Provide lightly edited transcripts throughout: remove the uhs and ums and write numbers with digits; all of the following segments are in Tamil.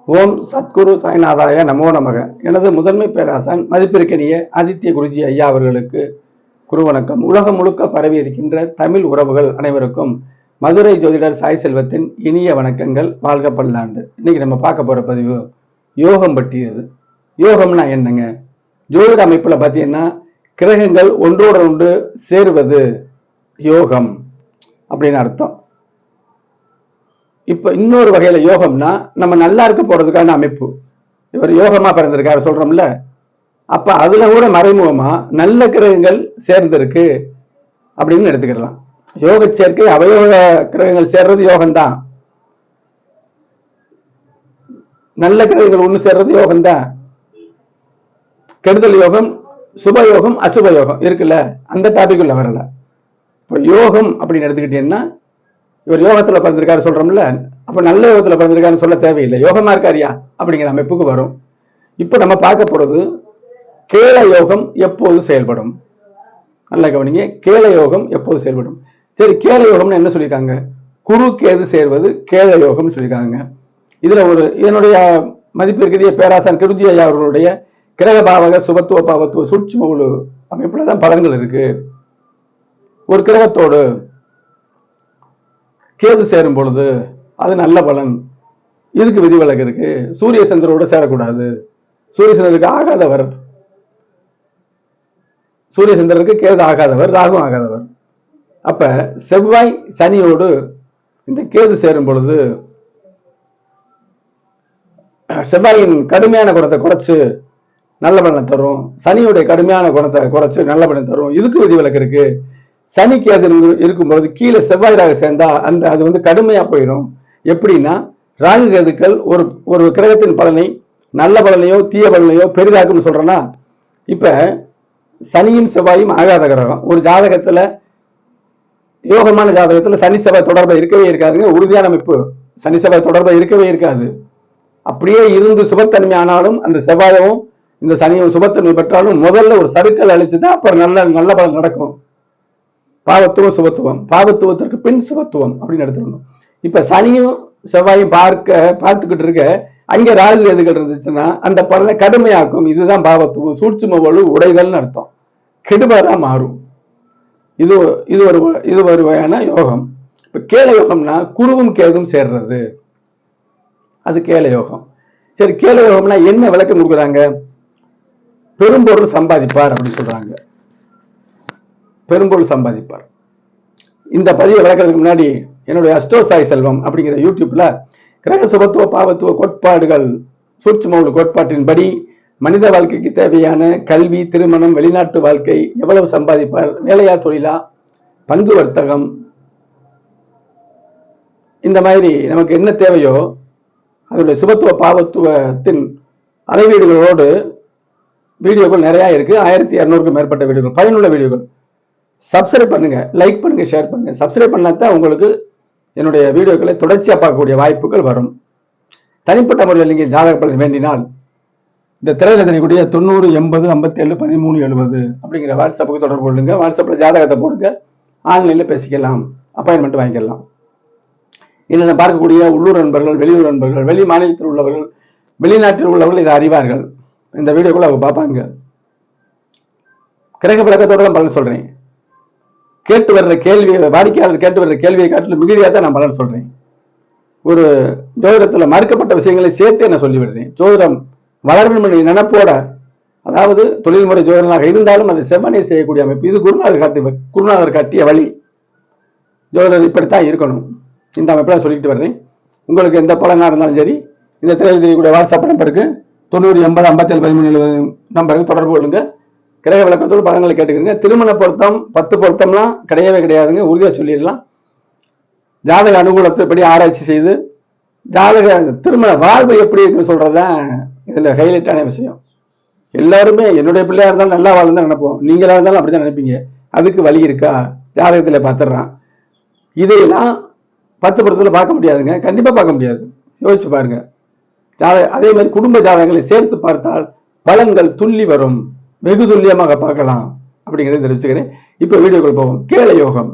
ஓம் சத்குரு சாய்நாதாய நமோ நமக. எனது முதன்மை பேராசான் மதிப்பிற்கரிய ஆதித்ய குருஜி ஐயா அவர்களுக்கு குரு வணக்கம். உலகம் முழுக்க பரவி இருக்கின்ற தமிழ் உறவுகள் அனைவருக்கும் மதுரை ஜோதிடர் சாய் செல்வத்தின் இனிய வணக்கங்கள். வாழ்க பல்லாண்டு. இன்னைக்கு நம்ம பார்க்க போற பதிவு யோகம் பற்றியது. யோகம்னா என்னங்க? ஜோதிட அமைப்புல பார்த்தீங்கன்னா கிரகங்கள் ஒன்றோடு ஒன்று சேருவது யோகம் அப்படின்னு அர்த்தம். இப்ப இன்னொரு வகையில யோகம்னா நம்ம நல்லா இருக்க போறதுக்கான அமைப்பு. இவர் யோகமா பிறந்திருக்காரு சொல்றோம்ல, அப்ப அதுல கூட மறைமுகமா நல்ல கிரகங்கள் சேர்ந்திருக்கு அப்படின்னு எடுத்துக்கலாம். யோக சேர்க்கை அவயோக கிரகங்கள் சேர்றது யோகம்தான். நல்ல கிரகங்கள் ஒண்ணு சேர்றது யோகம்தான். கெடுதல் யோகம், சுப யோகம், அசுப யோகம் இருக்குல்ல, அந்த டாபிக் உள்ள வரல. இப்ப யோகம் அப்படின்னு எடுத்துக்கிட்டீங்கன்னா இவர் யோகத்துல பிறந்திருக்காரு சொல்றோம்ல, அப்ப நல்ல யோகத்துல பிறந்திருக்காருன்னு சொல்ல தேவையில்லை, யோகமா இருக்காரியா அப்படிங்கிற அமைப்புக்கு வரும். இப்ப நம்ம பார்க்க போறது கேள யோகம் எப்போது செயல்படும். நல்லா கவனிங்க, கேள யோகம் எப்போது செயல்படும். சரி, கேள யோகம்னு என்ன சொல்லியிருக்காங்க? குரு கேது சேர்வது கேள யோகம்னு சொல்லியிருக்காங்க. இதுல என்னுடைய மதிப்பிற்குரிய பேராசான் கிருஜி ஐயா அவர்களுடைய கிரக பாவக சுபத்துவ பாவத்துவ சூட்சும அமைப்புலதான் பலன்கள் இருக்கு. ஒரு கிரகத்தோடு கேது சேரும் பொழுது அது நல்ல பலன். இதுக்கு விதிவிலக்கு இருக்கு. சூரிய சந்திரோட சேரக்கூடாது. சூரிய சந்திரனுக்கு ஆகாதவர், சூரிய சந்திரனுக்கு கேது ஆகாதவர், ராகும் ஆகாதவர். அப்ப செவ்வாய் சனியோடு இந்த கேது சேரும் பொழுது செவ்வாயின் கடுமையான குணத்தை குறைச்சு நல்ல பலனை தரும், சனியுடைய கடுமையான குணத்தை குறைச்சு நல்ல பலனை தரும். இதுக்கு விதிவிலக்கு இருக்கு. சனிக்கு அது இருக்கும்போது கீழே செவ்வாய் ராகு சேர்ந்தா அது கடுமையா போயிடும். எப்படின்னா, ராகு கேதுக்கள் ஒரு கிரகத்தின் பலனை நல்ல பலனையோ தீய பலனையோ பெரிதாக்குன்னு சொல்றேன்னா, இப்ப சனியும் செவ்வாயும் ஆகாத கிரகம். ஒரு ஜாதகத்துல, யோகமான ஜாதகத்துல சனி செவ்வாய் தொடர்பை இருக்கவே இருக்காதுங்க. உறுதியான அமைப்பு சனி செவ்வாய் தொடர்பை இருக்கவே இருக்காது. அப்படியே இருந்து சுபத்தன்மை ஆனாலும் அந்த செவ்வாயும் இந்த சனியும் சுபத்தன்மை பெற்றாலும் முதல்ல ஒரு சருக்கள் அழிச்சுதான் அப்புறம் நல்ல பலன் நடக்கும். பாவத்துவம் சுபத்துவம், பாவத்துவத்திற்கு பின் சுபத்துவம் அப்படின்னு எடுத்துக்கணும். இப்ப சனியும் செவ்வாயும் பார்த்துக்கிட்டு இருக்க அங்க ராகு கேதுகள் இருந்துச்சுன்னா அந்த பலனை கடுமையாக்கும். இதுதான் பாவத்துவம், சூட்சும வலு உடைதல்னு அர்த்தம். கெடுபதான் மாறும். இது ஒரு வகையான யோகம். இப்ப கேள யோகம்னா குருவும் கேதும் சேர்றது, அது கேள யோகம். சரி, கேள யோகம்னா என்ன விளக்கம் கொடுக்குறாங்க? பெரும்பொருள் சம்பாதிப்பார் அப்படின்னு சொல்றாங்க. பெரும்பொருள் சம்பாதிப்பார். இந்த பதிவை விளக்கிறதுக்கு முன்னாடி என்னுடைய அஸ்டோ சாய் செல்வம் அப்படிங்கிற யூடியூப்ல கிரக சுபத்துவ பாவத்துவ கோட்பாடுகள் சூட்சும கோட்பாட்டின்படி மனித வாழ்க்கைக்கு தேவையான கல்வி, திருமணம், வெளிநாட்டு வாழ்க்கை, எவ்வளவு சம்பாதிப்பார், வேலையா தொழிலா, பங்கு வர்த்தகம், இந்த மாதிரி நமக்கு என்ன தேவையோ அதனுடைய சுபத்துவ பாவத்துவத்தின் அளவீடுகளோடு வீடியோக்கள் நிறைய இருக்கு. 1200க்கும் மேற்பட்ட வீடியோக்கள், பயனுள்ள வீடியோக்கள். சப்ஸ்கிரைப் பண்ணுங்க, லைக் பண்ணுங்க, ஷேர் பண்ணுங்க. சப்ஸ்கிரைப் பண்ணாதான் உங்களுக்கு என்னுடைய வீடியோக்களை தொடர்ச்சியா பார்க்கக்கூடிய வாய்ப்புகள் வரும். தனிப்பட்ட முறையில் நீங்க ஜாதக பலன் வேண்டினால் இந்த திரையில தெரியக்கூடிய 90 80 57 13 70 அப்படிங்கிற வாட்ஸ்அப்புக்கு தொடர்பு கொள்ளுங்க. வாட்ஸ்அப்ல ஜாதகத்தை போடுங்க, ஆன்லைன்ல பேசிக்கலாம், அப்பாயின்மெண்ட் வாங்கிக்கலாம். இதை பார்க்கக்கூடிய உள்ளூர் நண்பர்கள், வெளியூர் நண்பர்கள், வெளி மாநிலத்தில் உள்ளவர்கள், வெளிநாட்டில் உள்ளவர்கள் இதை அறிவார்கள். இந்த வீடியோக்குள்ள அவங்க பார்ப்பாங்க. கிரக விளக்கத்தோட தான் பலன் சொல்றேன். கேட்டு வர்ற கேள்வியை, வாடிக்கையாளர் கேட்டு வர்ற கேள்வியை காட்டிலும் மிகுதியாக தான் நான் பலன் சொல்றேன். ஒரு ஜோதிடத்துல மறுக்கப்பட்ட விஷயங்களை சேர்த்து நான் சொல்லிவிடுறேன். ஜோதிடம் வளர்வு நினைப்போட, அதாவது தொழில்முறை ஜோதிடமாக இருந்தாலும் அதை செவ்வனே செய்யக்கூடிய அமைப்பு. இது குருநாதர் காட்டிய வழி. ஜோதிடர் இப்படித்தான் இருக்கணும். இந்த அமைப்பெல்லாம் சொல்லிட்டு வர்றேன். உங்களுக்கு எந்த பலனா இருந்தாலும் சரி, இந்த திரையில் தெரியக்கூடிய வாட்ஸ்அப் நம்பருக்கு 90 80 57 13 70 நம்பருக்கு தொடர்பு கொள்ளுங்க. கிரக விளக்கத்தோடு பலன்களை கேட்டுக்கிறீங்க. திருமண பொருத்தம் 10 பொருத்தம்லாம் கிடையவே கிடையாதுங்க, உறுதியா சொல்லிடலாம். ஜாதக அனுகூலத்தை எப்படி ஆராய்ச்சி செய்து ஜாதக திருமண வாழ்வு எப்படி இருக்குன்னு சொல்றதுதான் இதுல ஹைலைட்டான விஷயம். எல்லாருமே என்னுடைய பிள்ளையா இருந்தாலும் நல்லா வாழ்ந்து தான் நினைப்போம், நீங்களா இருந்தாலும் அப்படிதான் நினைப்பீங்க. அதுக்கு வழி இருக்கா? ஜாதகத்துல பார்த்துடுறான். இதையெல்லாம் 10 பொருத்தத்துல பார்க்க முடியாதுங்க, கண்டிப்பா பார்க்க முடியாது. யோசிச்சு பாருங்க. அதே மாதிரி குடும்ப ஜாதகங்களை சேர்த்து பார்த்தால் பலன்கள் துள்ளி வரும், வெகு துல்லியமாக பார்க்கலாம் அப்படிங்கிறத தெரிவிச்சுக்கிறேன். இப்ப வீடியோக்குள் போவோம். கேள யோகம்.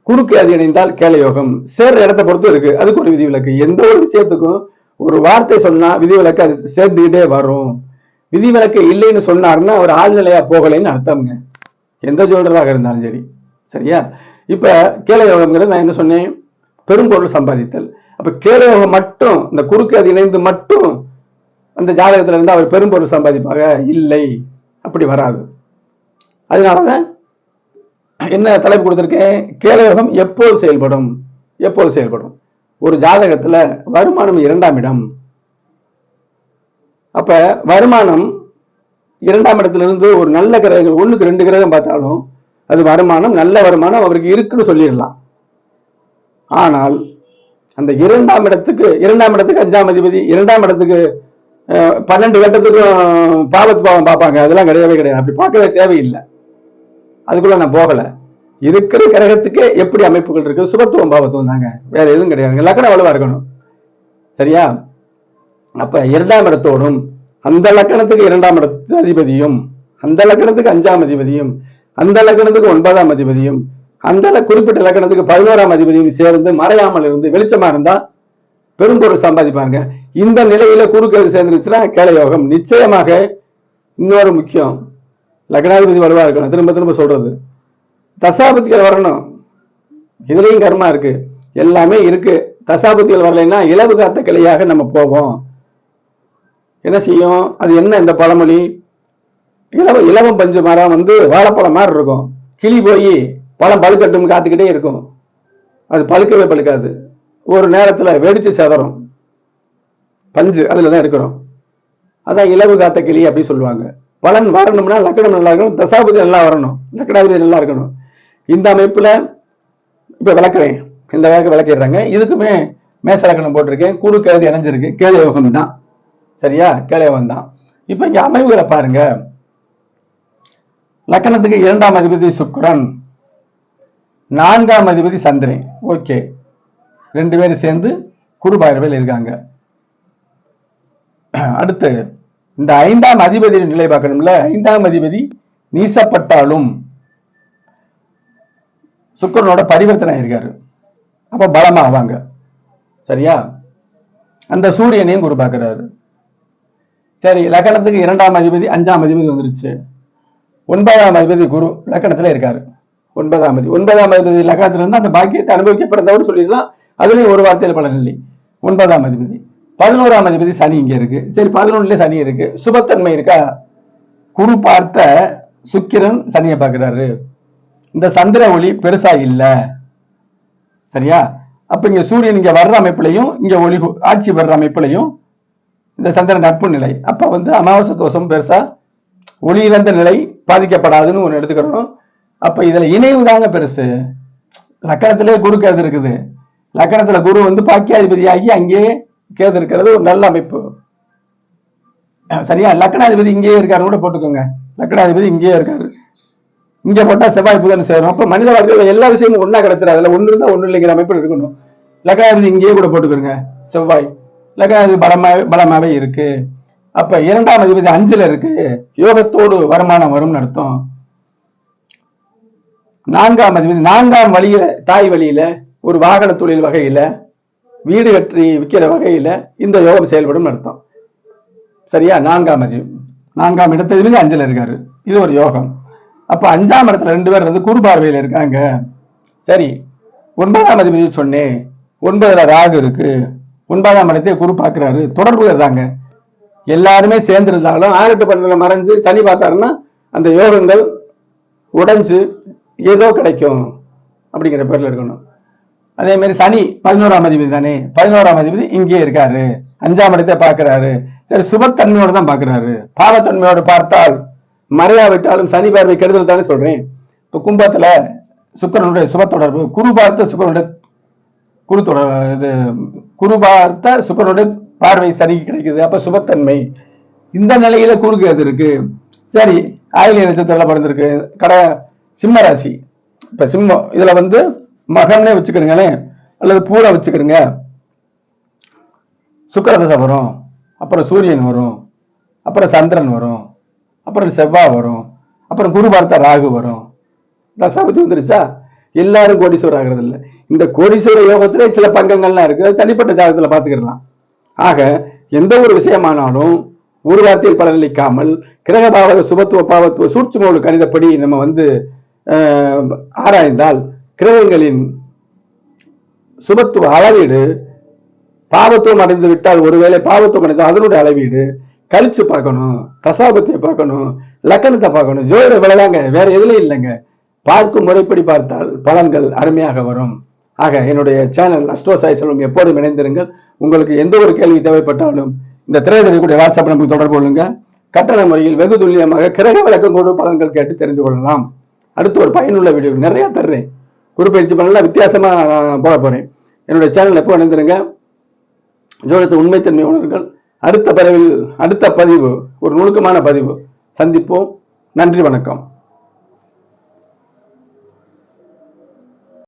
குறுக்கு அது இணைந்தால் கேள யோகம். சேர்ற இடத்தை பொறுத்து இருக்கு, அதுக்கு ஒரு விதிவிலக்கு. எந்த ஒரு விஷயத்துக்கும் ஒரு வார்த்தை சொன்னா விதிவிலக்கு அது சேர்ந்துக்கிட்டே வரும். விதிவிலக்கு இல்லைன்னு சொன்னாருன்னா அவர் ஆழ்நிலையா போகலைன்னு அர்த்தம்ங்க, எந்த ஜோடராக இருந்தாலும் சரி. சரியா? இப்ப கேளயோகம்ங்கிறது நான் என்ன சொன்னேன், பெரும்பொருள் சம்பாதித்தல். அப்ப கேளயோகம் மட்டும் இந்த குறுக்கு அது இணைந்து மட்டும் அந்த ஜாதகத்துல இருந்து அவர் பெரும்பொருள் சம்பாதிப்பாங்க இல்லை, அப்படி வராது. அதனாலதான் என்ன தலைப்பு கொடுத்திருக்கேன், கேளயோகம் எப்போது செயல்படும், எப்போது செயல்படும். ஒரு ஜாதகத்துல வருமானம் 2ஆம் இடம். அப்ப வருமானம் 2ஆம் இடத்துல இருந்து ஒரு நல்ல கிரகங்கள் 1க்கு 2 கிரகம் பார்த்தாலும் அது வருமானம் நல்ல வருமானம் அவருக்கு இருக்குன்னு சொல்லிடலாம். ஆனால் அந்த 2ஆம் இடத்துக்கு 5ஆம் அதிபதி 2ஆம் இடத்துக்கு 12 கட்டத்துக்கும் பாவத்து பாவம் பார்ப்பாங்க, அதெல்லாம் கிடையவே கிடையாது. அப்படி பார்க்கவே தேவையில்லை, அதுக்குள்ள நான் போகல. இருக்கிற கிரகத்துக்கு எப்படி அமைப்புகள் இருக்கு, சுபத்துவம் பாவத்துவம் தாங்க, வேற எதுவும் கிடையாது. லக்னம் வலுவா இருக்கணும். சரியா? அப்ப 2ஆம் இடத்தோடும் அந்த லக்கணத்துக்கு 2ஆம் இடத்து அதிபதியும் அந்த லக்கணத்துக்கு 5ஆம் அதிபதியும் அந்த லக்கணத்துக்கு 9ஆம் அதிபதியும் அந்த குறிப்பிட்ட லக்கணத்துக்கு 11ஆம் அதிபதியும் சேர்ந்து மறையாமல் இருந்து வெளிச்சமா இருந்தா பெரும்பொருள் சம்பாதிப்பாங்க. இந்த நிலையில குறுக்கு சேர்ந்துருச்சுன்னா கேளயோகம் நிச்சயமாக. இன்னொரு முக்கியம், லக்னாதிபதி வலுவா இருக்கணும். திரும்ப திரும்ப சொல்றது, தசாபதிகள் வரணும். இதுலயும் கர்மா இருக்கு, எல்லாமே இருக்கு. தசாபதிகள் வரலைன்னா இலவு காத்த கிளையாக நம்ம போவோம். என்ன செய்யும் அது, என்ன இந்த பழமொழி, இலவம் பஞ்சு மரம் வாழைப்பழம் மாதிரி இருக்கும், கிளி போய் பழம் பழுக்கட்டும் காத்துக்கிட்டே இருக்கும், அது பழுக்கவே பழுக்காது, ஒரு நேரத்துல வெடிச்சு செதறும், பஞ்சு அதுலதான் இருக்கிறோம். அதான் இலவு காத்த கிளி அப்படி சொல்லுவாங்க. பலன் வரணும்னா லக்கணம் நல்லா இருக்கணும், தசாபதி நல்லா வரணும், லக்கணாதிபதி நல்லா இருக்கணும். இந்த அமைப்புல இப்ப விளக்குறேன், இந்த வேக விளக்கிடுறாங்க. இதுக்குமே மேச லக்கணம் போட்டிருக்கேன், குழு கேது இணைஞ்சிருக்கு, கேளயோகம் தான். சரியா? கேளயோகம் தான். இப்ப இங்க அமைவுகளை பாருங்க. லக்கணத்துக்கு 2ஆம் அதிபதி சுக்கிரன், 4ஆம் அதிபதி சந்திரன். ஓகே, 2 பேரும் சேர்ந்து குரு பார்வையில் இருக்காங்க. அடுத்து இந்த 5ஆம் அதிபதி நிலை பார்க்கணும்ல. 5ஆம் அதிபதி நீசப்பட்டாலும் சுக்கிரனோட பரிவர்த்தனை இருக்காரு, அப்ப பலமா ஆவாங்க. சரியா? அந்த சூரியனையும் குரு பார்க்கிறாரு. சரி, லக்கணத்துக்கு 2ஆம் அதிபதி 5ஆம் அதிபதி வந்துருச்சு. 9ஆம் அதிபதி குரு லக்கணத்துல இருக்காரு. 9ஆம் அதிபதி லக்கணத்துல இருந்து அந்த பாக்கியத்தை அனுபவிக்கப்படுறதோடு சொல்லிடலாம். அதுலயும் ஒரு வார்த்தையில பலன் இல்லை. 9ஆம் அதிபதி. 11ஆம் அதிபதி சனி இங்க இருக்கு. சரி, 11ல சனி இருக்கு, சுபத்தன்மை இருக்கா? குரு பார்த்த சுக்கிரன் சனியை பார்க்கிறாரு. இந்த சந்திர ஒளி பெருசா இல்ல. சரியா? அப்ப இங்க சூரியன் இங்க வர்ற அமைப்புலையும் இங்க ஒளி ஆட்சி வர்ற அமைப்புலையும் இந்த சந்திரன் நட்பு நிலை. அப்ப அமாவாசை தோஷம் பெருசா ஒளி இழந்த நிலை பாதிக்கப்படாதுன்னு ஒண்ணு எடுத்துக்கிறோம். அப்ப இதுல இணைவு தாங்க பெருசு. லக்கணத்திலே குரு கேது இருக்குது. லக்கணத்துல குரு பாக்கியாதிபதியாகி அங்கேயே கேது இருக்கிறது ஒரு நல்ல அமைப்பு. சரியா? லக்கணாதிபதி இங்கேயே இருக்காரு கூட போட்டுக்கோங்க. லக்கணாதிபதி இங்கேயே இருக்காரு, இங்க போட்டா செவ்வாய் புதன் சேரும். அப்ப மனித வாழ்க்கையில எல்லா விஷயமும் ஒன்னா கிடைச்சிடாது, அதுல ஒண்ணு இருந்தா ஒண்ணு இல்லைங்கிற அமைப்பு இருக்கணும். லக்கணாதிபதி இங்கேயே கூட போட்டுக்கிறோங்க, செவ்வாய் லக்கணாதிபதி பலமாவே இருக்கு. அப்ப 2ஆம் அதிபதி 5ல இருக்கு, யோகத்தோடு வருமானம் வரும்னு அர்த்தம். 4ஆம் அதிபதி 4ஆம் வழியில, தாய் வழியில, ஒரு வாகன தொழில் வகையில, வீடு கட்டி விற்கிற வகையில இந்த யோகம் செயல்படும் அர்த்தம். சரியா? 4ஆம் அதிபதி 4ஆம் இடத்துல 5ல இருக்காரு, இது ஒரு யோகம். அப்ப 5ஆம் இடத்துல 2 பேர் குரு பார்வையில இருக்காங்க. சரி, 9ஆம் அதிபதி சொன்னேன், 9ல ராகு இருக்கு, 9ஆம் இடத்தை குரு பார்க்கிறாரு, தொடர்பு தாங்க. எல்லாருமே சேர்ந்திருந்தாலும் 6-8-12 மறைஞ்சு சனி பார்த்தாருன்னா அந்த யோகங்கள் உடைஞ்சு ஏதோ கிடைக்கும் அப்படிங்கிற பேர்ல இருக்கணும். அதே மாதிரி சனி 11ஆம் அதிபதி தானே, 11ஆம் அதிபதி இங்கே இருக்காரு, 5ஆம் இடத்தை பார்க்கிறாரு. சரி, சுபத்தன்மையோட தான் பார்க்கிறாரு. பாவத்தன்மையோடு பார்த்தால் மறையாவிட்டாலும் சனி பார்வை கெடுதல் தானே சொல்றேன். இப்ப கும்பத்துல சுக்கிரனுடைய சுப தொடர்பு, குரு பார்த்த சுக்கிரனுடைய குரு பார்த்த சுக்கிரனுடைய பார்வை சனிக்கு கிடைக்குது, அப்ப சுபத்தன்மை. இந்த நிலையில குறுக்கு எது இருக்கு. சரி, ஆயிலிய நட்சத்திரம் பிறந்திருக்கு, சிம்ம ராசி. இப்ப சிம்மம், இதுல மகன்னே வச்சுக்கிறீங்களேன், அல்லது பூரா வச்சுக்கிறீங்க. சுக்கிரதசை வரும், அப்புறம் சூரியன் வரும், அப்புறம் சந்திரன் வரும், அப்புறம் செவ்வாய் வரும், அப்புறம் குரு பார்த்த ராகு வரும். தசாபதி வந்துருச்சா? எல்லாரும் கோடீஸ்வரர் ஆகிறது இல்லை. இந்த கோடீஸ்வர யோகத்துல சில பங்கங்கள்லாம் இருக்கு, தனிப்பட்ட ஜாதகத்துல பாத்துக்கலாம். ஆக எந்த ஒரு விஷயமானாலும் ஒரு வார்த்தையில் பலனளிக்காமல் கிரக பாவக சுபத்துவ பாவத்துவ சூட்சும கணிதப்படி நம்ம ஆராய்ந்தால் கிரகங்களின் சுபத்துவ அளவீடு பாவத்துவம் அடைந்து விட்டால் ஒருவேளை பாவத்துவம் அடைந்தால் அதனுடைய அளவீடு கழிச்சு பார்க்கணும், தசாபத்தியை பார்க்கணும், லக்கணத்தை பார்க்கணும். ஜோதிட விளையாங்க, வேற எதுலையும் இல்லைங்க. பார்க்கும் முறைப்படி பார்த்தால் பலன்கள் அருமையாக வரும். ஆக என்னுடைய சேனல் அஸ்ட்ரோ சாய் செல்வம் எப்போதும் இணைந்திருங்கள். உங்களுக்கு எந்த ஒரு கேள்வி தேவைப்பட்டாலும் இந்த திரையிடக்கூடிய வாட்ஸ்அப் நமக்கு தொடர்பு கொள்ளுங்க. கட்டண முறையில் வெகு துல்லியமாக கிரக விளக்கம் கொண்டு பலன்கள் கேட்டு தெரிந்து கொள்ளலாம். அடுத்து ஒரு பயனுள்ள வீடியோ நிறைய தர்றேன். குறுப்பயிற்சி பண்ணலாம், வித்தியாசமா போட போறேன். என்னுடைய சேனல் எப்போ இணைந்திருங்க. ஜோதிடத்தை உண்மைத்தன்மை உணர்கள். அடுத்த பதிவு ஒரு நுணுக்கமான பதிவு சந்திப்போம். நன்றி, வணக்கம்.